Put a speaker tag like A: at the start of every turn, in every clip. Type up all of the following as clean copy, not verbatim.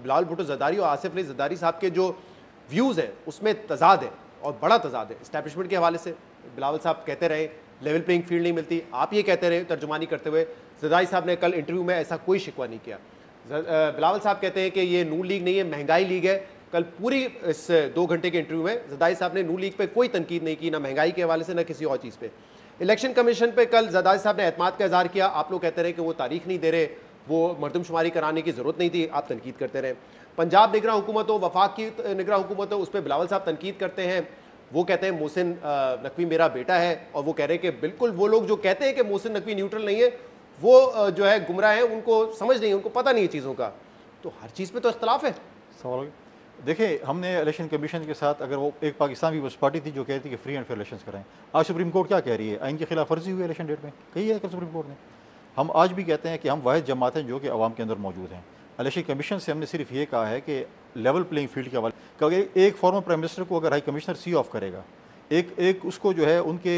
A: बिलावल भुट्टो जरदारी और आसिफ अली जरदारी साहब के जो व्यूज़ हैं उसमें तजाद है और बड़ा तजाद है इस्टेब्लिशमेंट के हवाले से। बिलावल साहब कहते रहे लेवल प्लेइंग फील्ड नहीं मिलती, आप ये कहते रहे तर्जुमानी करते हुए। जरदारी साहब ने कल इंटरव्यू में ऐसा कोई शिकवा नहीं किया। बिलावल साहब कहते हैं कि ये नून लीग नहीं है, महंगाई लीग है। कल पूरी इस 2 घंटे के इंटरव्यू में जरदारी साहब ने नून लीग पे कोई तनकीद नहीं की, ना महंगाई के हवाले से ना किसी और चीज़ पे। इलेक्शन कमीशन पे कल जरदारी साहब ने एतमाद का इजहार किया। आप लोग कहते रहे कि वो तारीख नहीं दे रहे, वो मरदमशुमारी कराने की ज़रूरत नहीं थी, आप तनकीद करते रहे। पंजाब निगरान हुकूमत हो, वफाक की निगरान हुकूमत हो, उस पर बिलावल साहब तनकीद करते हैं। वो कहते हैं मोहसिन नकवी मेरा बेटा है, और वो कह रहे हैं कि बिल्कुल वो लोग जो कहते हैं कि मोहसिन नकवी न्यूट्रल नहीं है वो जो है गुमराह है, उनको समझ नहीं है, उनको पता नहीं है चीज़ों का। तो हर चीज़ पे तो इख्तलाफ है।
B: सवाल देखिए, हमने इलेक्शन कमीशन के साथ, अगर वो एक पाकिस्तान पीपल्स पार्टी थी जो कहती थी कि फ्री एंड फेयर इलेक्शन कराएं, आज सुप्रीम कोर्ट क्या कह रही है? आइन की खिलाफ वर्जी हुई इलेक्शन डेट में, कही है सुप्रीम कोर्ट ने। हम आज भी कहते हैं कि हम वाहिद जमात हैं जो कि अवाम के अंदर मौजूद हैं। इलेक्शन कमीशन से हमने सिर्फ ये कहा है कि लेवल प्लेइंग फील्ड के हवाले, क्योंकि एक फॉर्मर प्राइम मिनिस्टर को अगर हाई कमिश्नर सी ऑफ करेगा, एक उसको जो है उनके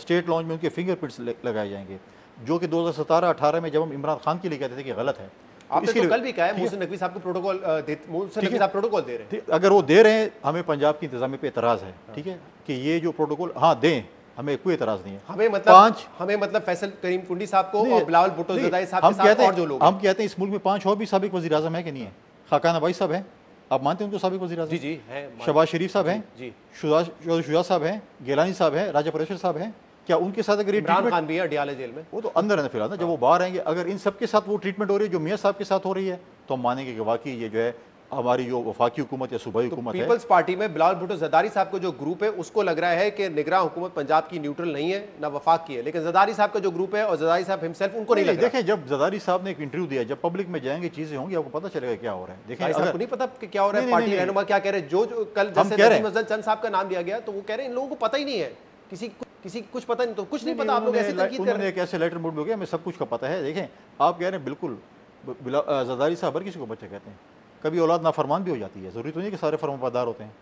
B: स्टेट लॉन्च में उनके फिंगरप्रिंट्स लगाए जाएंगे, जो कि 2017-18 में जब हम इमरान खान के लिए कहते थे कि गलत है।
A: आपने तो कल भी कहा है मोहसिन नकवी साहब को प्रोटोकॉल प्रोटोकॉल दे रहे हैं।
B: अगर वो दे रहे हैं, हमें पंजाब की इंतजामिया पे एतराज़ है, ठीक है, कि ये जो प्रोटोकॉल दें, हमें कोई एतराज़ नहीं है।
A: हमें मतलब फैसल करीम कुंडी साहब को और बिलावल भुट्टो जरदारी साहब के साथ और जो लोग,
B: हम कहते हैं इस मुल्क में 5 और भी साबिक वज़ीर आज़म है कि नहीं है? खाकान अबाई साहब हैं, आप मानते हैं उनको साबिक वज़ीर आज़म?
A: जी हैं।
B: शहबाज शरीफ साहब हैं, शुजा साहब हैं, गिलानी साहब हैं, राजा परेश्वर साहब हैं। क्या उनके साथ अगर
A: इमरान खान भी है अडियाला जेल में,
B: वो तो अंदर है फिलहाल ना, जब वो बाहर आएंगे, अगर इन सब के साथ वो ट्रीटमेंट हो रही है जो मियाँ साहब के साथ हो रही है, तो हम मानेंगे कि वाकई ये जो है हमारी जो वफाकी हुकूमत या सूबाई हुकूमत है।
A: पीपल्स पार्टी में बिलावल भुट्टो जरदारी साहब का जो ग्रुप है उसको लग रहा है कि निगरान हुकूमत पंजाब की न्यूट्रल नहीं है, ना वफाक की है, लेकिन जरदारी साहब का जो ग्रुप है और जरदारी साहब हिमसेल्फ उनको नहीं लग रहा।
B: देखें, जब जरदारी साहब ने एक इंटरव्यू दिया, जब पब्लिक में जाएंगे चीजें होंगी, आपको पता चलेगा क्या हो रहा है। देखें,
A: आपको नहीं पता कि क्या हो रहा है, पार्टी रहनुमा क्या कह रहे हैं। जो कल जैसे चंद साहब का नाम लिया गया, तो वो कह रहे हैं इन लोगों को पता ही नहीं है, किसी कुछ पता नहीं, तो कुछ नहीं पता। आप लोग ऐसे तनकीद कर रहे हैं,
B: एक ऐसे लेटर मूड में हो गया, हमें सब कुछ का पता है। देखें, आप कह रहे हैं बिल्कुल, जरदारी साहब हर किसी को बच्चे कहते हैं, कभी औलाद नाफरमान भी हो जाती है, जरूरी तो नहीं कि सारे फरमाबरदार होते हैं,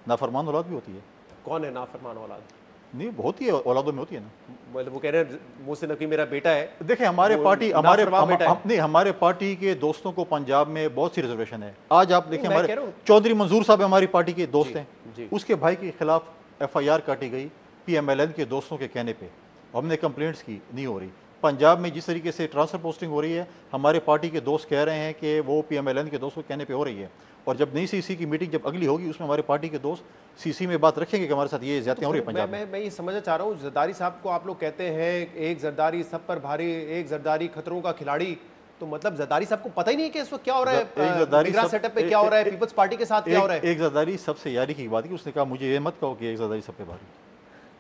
B: नाफरमान औलाद भी होती है।
A: कौन है नाफरमान औलाद?
B: नहीं, होती है, औलादों में होती है ना।
A: मतलब वो कह रहे हैं मोहसिन नकवी मेरा बेटा है।
B: देखिए, हमारे पार्टी हमारे पार्टी के दोस्तों को पंजाब में बहुत सी रिजर्वेशन है। आज आप देखें, हमारे चौधरी मंजूर साहब हमारी पार्टी के दोस्त हैं, उसके भाई के खिलाफ FIR काटी गई PMLN के दोस्तों के कहने पे, हमने कंप्लेंट्स की, नहीं हो रही। पंजाब में जिस तरीके से ट्रांसफर पोस्टिंग हो रही है, हमारे पार्टी के दोस्त कह रहे हैं कि वो PMLN के दोस्तों के कहने पे हो रही है, और जब नई CC की मीटिंग जब अगली होगी, उसमें हमारे पार्टी के दोस्त CC में बात रखेंगे कि हमारे साथ ये ज्यादतियां हो रही है पंजाब में।
A: मैं ये समझना चाह रहा हूँ, जरदारी साहब को आप लोग कहते हैं एक जरदारी सब पर भारी, एक जरदारी खतरों का खिलाड़ी, तो मतलब जरदारी साहब को पता ही नहीं है कि इस वक्त क्या हो रहा है, सेटअप पे क्या हो रहा है, पीपल्स पार्टी के साथ क्या हो रहा है।
B: एक जरदारी सबसे यारी की बात की, उसने कहा मुझे ये मत कहो कि एक जरदारी सब पे भारी।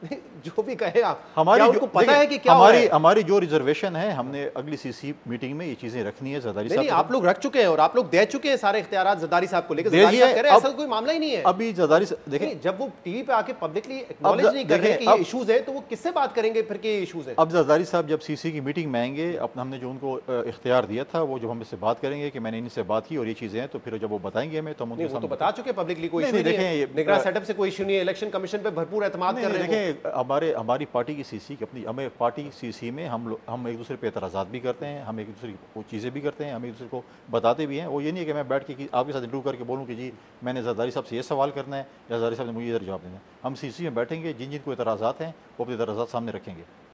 A: जो भी कहे आप,
B: हमारी
A: पता है कि क्या
B: हमारी जो रिजर्वेशन है, हमने अगली CC मीटिंग में ये चीजें रखनी है। जरदारी साहब
A: आप लोग रख चुके हैं और आप लोग दे चुके हैं सारे इख्तियारात जरदारी साहब को लेकर। जरदारी साहब कह रहे हैं ऐसा कोई मामला ही नहीं है।
B: अभी जरदारी देखें,
A: जब वो टीवी पे आके पब्लिकली एक्नॉलेज नहीं कर रहे कि ये इश्यूज है, तो वो किससे बात करेंगे फिर कि ये इश्यूज है।
B: अब जरदारी साहब जब CC की मीटिंग में आएंगे, अपना हमने जो उनको इख्तियार दिया था, वो जब हमसे बात करेंगे कि मैंने इनसे बात की और ये चीजें हैं, तो फिर जब वो बताएंगे हमें, तो हम उनके सामने
A: बता चुके पब्लिकली कोई इशू नहीं है। निगरान सेटअप से कोई इशू नहीं है, इलेक्शन कमीशन पे भरपूर एतमाद कर रहे हैं।
B: देखें, हमारी पार्टी की CC की अपनी, हमें पार्टी CC में हम एक दूसरे पे एतराज़ात भी करते हैं, हम एक दूसरे को चीज़ें भी करते हैं, हम एक दूसरे को बताते भी हैं। वो ये नहीं है कि मैं बैठ के आपके साथ इंटरव्यू करके बोलूँ कि जी मैंने जरदारी साहब से ये सवाल करना है या जरदारी साहब ने मुझे इधर जवाब देना है। हम CC में बैठेंगे, जिन जिन को एतराज़ात हैं वो अपने एतराज़ात सामने रखेंगे।